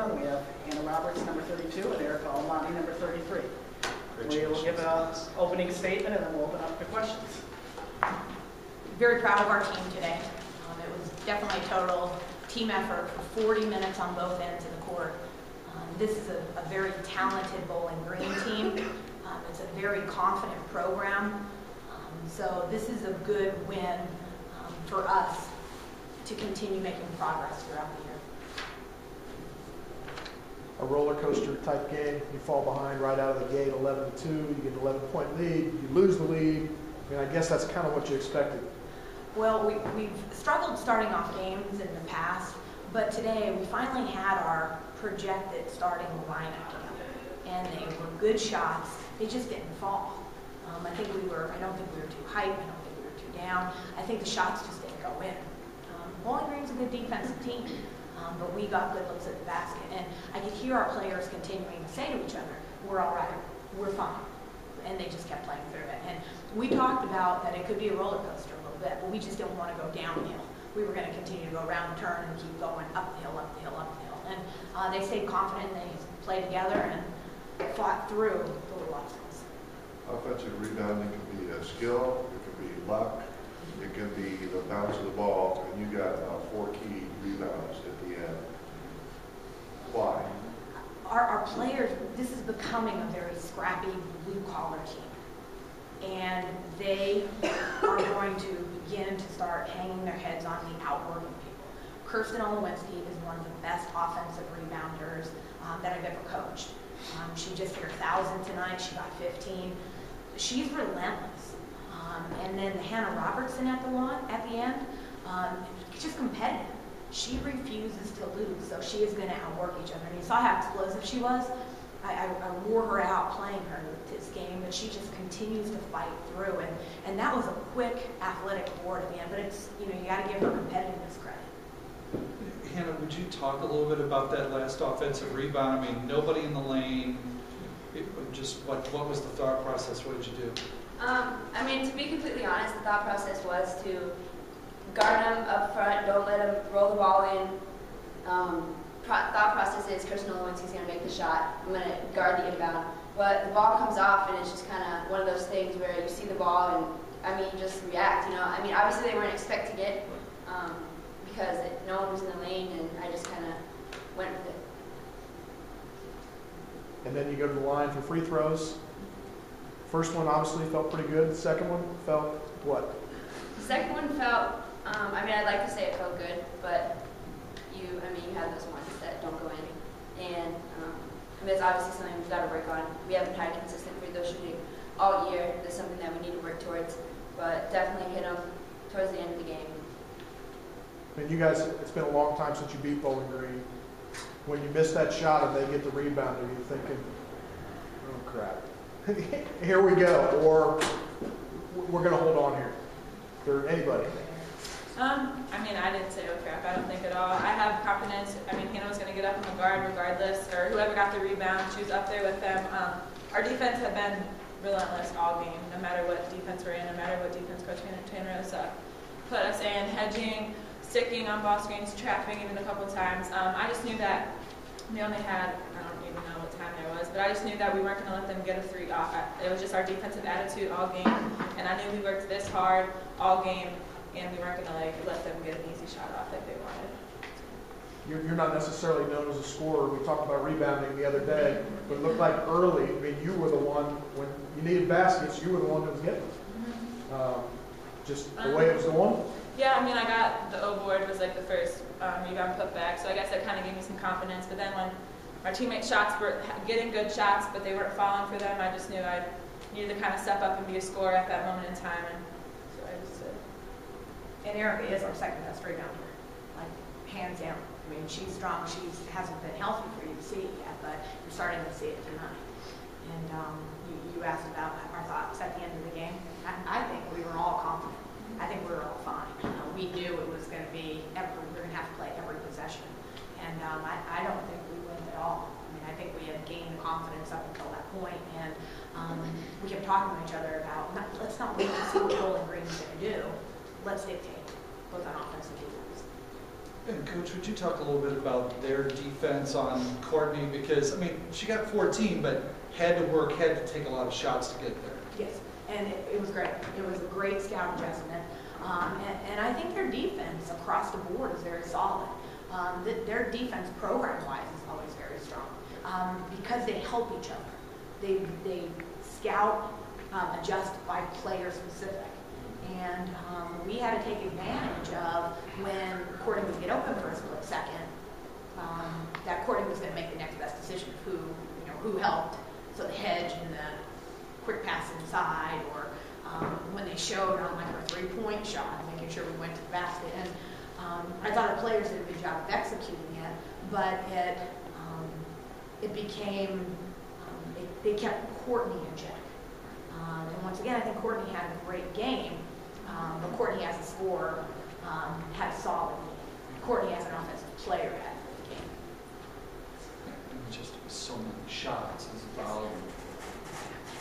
11, we have Hannah Robertson, number 32, and Erica Almady, number 33. We will give an opening statement, and then we'll open up to questions. Very proud of our team today. It was definitely a total team effort for 40 minutes on both ends of the court. This is a very talented Bowling Green team. It's a very confident program. So this is a good win for us to continue making progress throughout the year. A roller coaster type game. You fall behind right out of the gate, 11-2. You get an 11-point lead. You lose the lead. I mean, I guess that's kind of what you expected. Well, we've struggled starting off games in the past, but today we finally had our projected starting lineup together, and they were good shots. They just didn't fall. I don't think we were too hyped. I don't think we were too down. I think the shots just didn't go in. Bowling Green's a good defensive team, but we got good looks at the basket, and I could hear our players continuing to say to each other, "We're all right. We're fine," and they just kept playing through it. And we talked about that it could be a roller coaster a little bit, but we just didn't want to go downhill. We were going to continue to go around the turn and keep going up the hill, up the hill, up the hill. And they stayed confident, and they played together and fought through the little obstacles. Offensive rebounding can be a skill, it can be luck, it can be the bounce of the ball, and you got 4 key rebounds at the end. Why? Our players, this is becoming a very scrappy blue-collar team. And they are going to begin to start hanging their heads on the outworking people. Kirsten Olowinski is one of the best offensive rebounders that I've ever coached. She just hit her 1,000 tonight. She got 15. She's relentless. And then Hannah Robertson at the end, just competitive. She refuses to lose, so she is going to outwork each other. And you saw how explosive she was. I wore her out playing her this game, but she just continues to fight through. And that was a quick athletic board at the end, but it's, you got to give her competitiveness credit. Hannah, would you talk a little bit about that last offensive rebound? I mean, nobody in the lane. What was the thought process? What did you do? I mean, to be completely honest, the thought process was to guard them up front, don't let them roll the ball in. Thought process is Kirsten Olowinski's going to make the shot. I'm going to guard the inbound. But the ball comes off, and it's just kind of one of those things where you see the ball, and you just react. I mean, obviously they weren't expecting it because no one was in the lane, and I just kind of went with it. And then you go to the line for free throws. First one obviously felt pretty good. The second one felt what? The second one felt, I'd like to say it felt good, but you have those ones that don't go in. And it's obviously something we've got to work on. We haven't had consistent free throw shooting all year. That's something that we need to work towards, but definitely hit them towards the end of the game. I mean, you guys, it's been a long time since you beat Bowling Green. When you miss that shot and they get the rebound, are you thinking, oh crap, here we go, or we're going to hold on here? For anybody? I didn't say oh crap. I don't think at all. I have confidence. Hannah was going to get up on the guard regardless, or whoever got the rebound, she was up there with them. Our defense had been relentless all game, no matter what defense we're in, no matter what defense Coach Fantanarosa put us in, hedging, sticking on ball screens, trapping even a couple times. I just knew that they only had, I don't even know what time there was, but I just knew that we weren't going to let them get a 3 off. It was just our defensive attitude all game, and I knew we worked this hard all game, and we weren't going to let them get an easy shot off like they wanted. You're not necessarily known as a scorer. We talked about rebounding the other day, but it looked like early, you were the one, when you needed baskets, you were the one that was getting them. Just the way it was going? Yeah, I got the O board was the first rebound put back, so I guess that kind of gave me some confidence. But then when our teammates' shots were getting good shots, but they weren't falling for them, I just knew I needed to kind of step up and be a scorer at that moment in time. And so I just did. And Erica is our second best rebounder, hands down. She's strong. She hasn't been healthy for you to see it yet, but you're starting to see it tonight. And you asked about our thoughts at the end of the game. I think we were all confident. I think we were all fine. We knew it was going to be we were going to have to play every possession, and I don't think we went at all. I think we had gained confidence up until that point, and we kept talking to each other about let's not wait to see what Bowling Green is going to do. Let's dictate both on offense and defense. And Coach, would you talk a little bit about their defense on Courtney? Because, I mean, she got 14, but had to take a lot of shots to get there. Yes, and it was great. It was a great scout adjustment. And I think their defense across the board is very solid. Their defense program-wise is always very strong because they help each other. They scout, adjust by player specific. And we had to take advantage of when Courtney would get open for a split second, that Courtney was going to make the next best decision of who helped. So the hedge and the quick pass inside, or when they showed on like our three-point shot, making sure we went to the basket. And I thought the players did a good job of executing it, but it became, they kept Courtney in check. And once again, I think Courtney had a great game, but Courtney as a scorer had a solid game. Courtney as an offensive player had a great game. And just so many shots as well.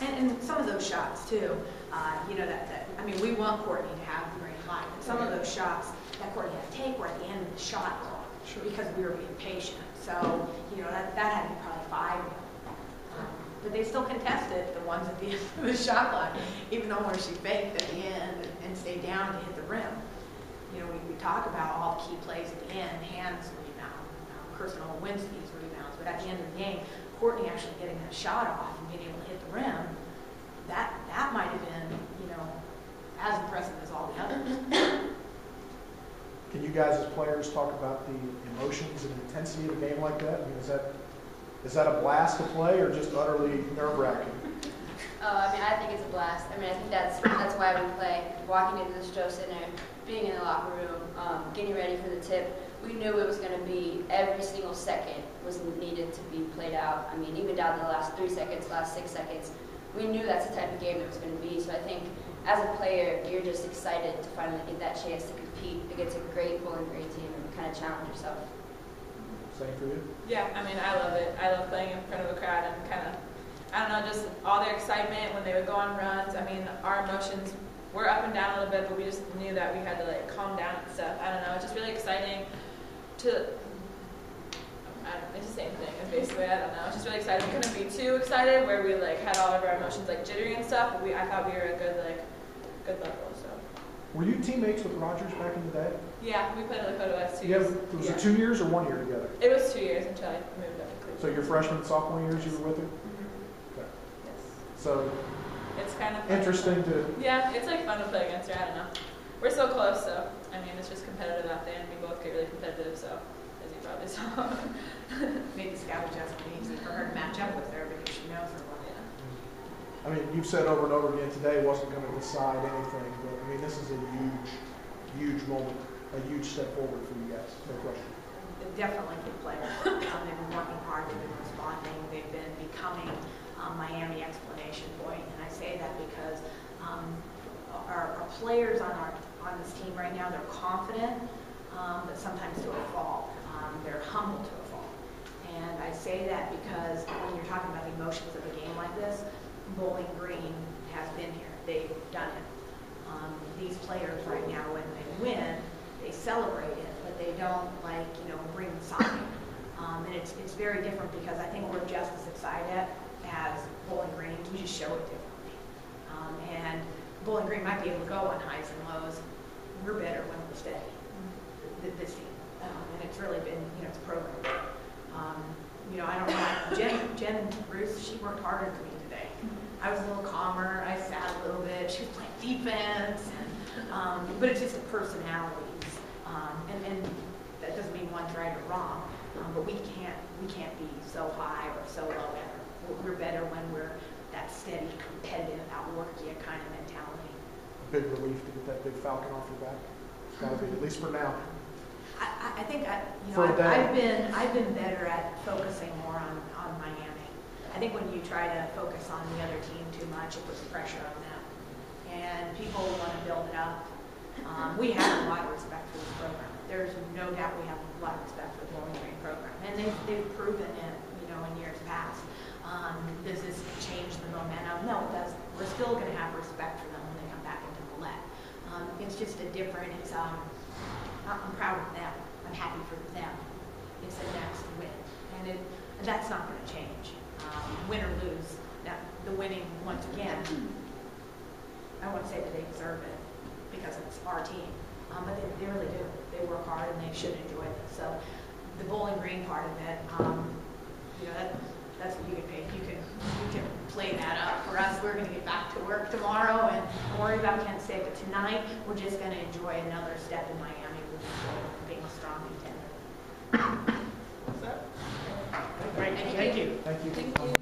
And some of those shots too, I mean, we want Courtney to have the green light. But some of those shots that Courtney had to take were at the end of the shot clock because we were being patient. So, that had to be probably 5 of them. But they still contested the ones at the end of the shot clock, even though where she faked at the end and stayed down to hit the rim. We talk about all the key plays at the end, hands rebound, personal Lewinsky's rebounds, but at the end of the game, Courtney actually getting that shot off and being able to hit the rim, that might have been, as impressive as all the others. Can you guys as players talk about the emotions and intensity of a game like that? I mean, is that a blast to play or just utterly nerve-wracking? I think it's a blast. I think that's why we play. Walking into the Stroh Center, being in the locker room, getting ready for the tip. We knew it was going to be every single second was needed to be played out. Even down to the last 3 seconds, last 6 seconds. We knew that's the type of game it was going to be. So I think as a player, you're just excited to finally get that chance to compete against a great Bowling Green team and kind of challenge yourself. Same for you? Yeah, I love it. I love playing in front of a crowd and kind of, just all their excitement when they would go on runs. Our emotions were up and down a little bit, but we just knew that we had to calm down and stuff. It's just really exciting to, it's the same thing. Basically, it's just really exciting. We couldn't be too excited where we had all of our emotions jittery and stuff, but I thought we were at a good level. So. Were you teammates with Rogers back in the day? Yeah, we played at Lakota West 2 Yeah, years. was it 2 years or 1 year together? It was 2 years until I moved up to Cleveland. So your freshman, sophomore years you were with her? Mm-hmm. Okay. Yes. So it's kind of fun. interesting to... Yeah, it's fun to play against her. I don't know. We're so close, so it's just competitive out there, and we both get really competitive. So as you probably saw, Made the scout adjustment easy for her to match up with her because she knows her well. yeah. You've said over and over again today wasn't going to decide anything, but this is a huge moment, a huge step forward for you guys. No question. Definitely good players. They've been working hard. They've been responding. They've been becoming Miami explanation point, and I say that because our players on this team right now, they're confident, but sometimes to a fault. They're humble to a fault. And I say that because when you're talking about the emotions of a game like this, Bowling Green has been here. They've done it. These players right now, when they win, they celebrate it, but they don't bring the sign. And it's very different because I think we're just as excited as Bowling Green. We just show it differently. And Bowling Green might be able to go on highs and lows. We're better when we're steady. This team. And it's really been, it's a program. I don't know. Jen Bruce, she worked harder than me today. I was a little calmer. I sat a little bit. She was playing defense, but it's just the personalities. And that doesn't mean one's right or wrong. But we can't be so high or so low ever. We're better when we're that steady, competitive, outwork you kind of mentality. A big relief to get that big falcon off your back. It's got to be, at least for now. I think I've been better at focusing more on Miami. I think when you try to focus on the other team too much, it puts pressure on them, and people want to build it up. We have a lot of respect for this program. There's no doubt we have a lot of respect for the Bowling Green program, and they've proven it, in years past. Does this change the momentum? No, it doesn't. We're still going to have respect for them when they come back into Millette. It's just a different. I'm proud of them. I'm I'm happy for them. It's the next win, and that's not going to change, win or lose. Now, the winning, once again, I won't say that they deserve it because it's our team, but they really do. They work hard and they should enjoy it. So the Bowling Green part of it, that's what you get paid. You can play that up. For us, we're going to get back to work tomorrow and worry about Kent State. But tonight, we're just going to enjoy another step in Miami moving forward, being a strong contender. What's that? Great, thank you. Thank you. Thank you.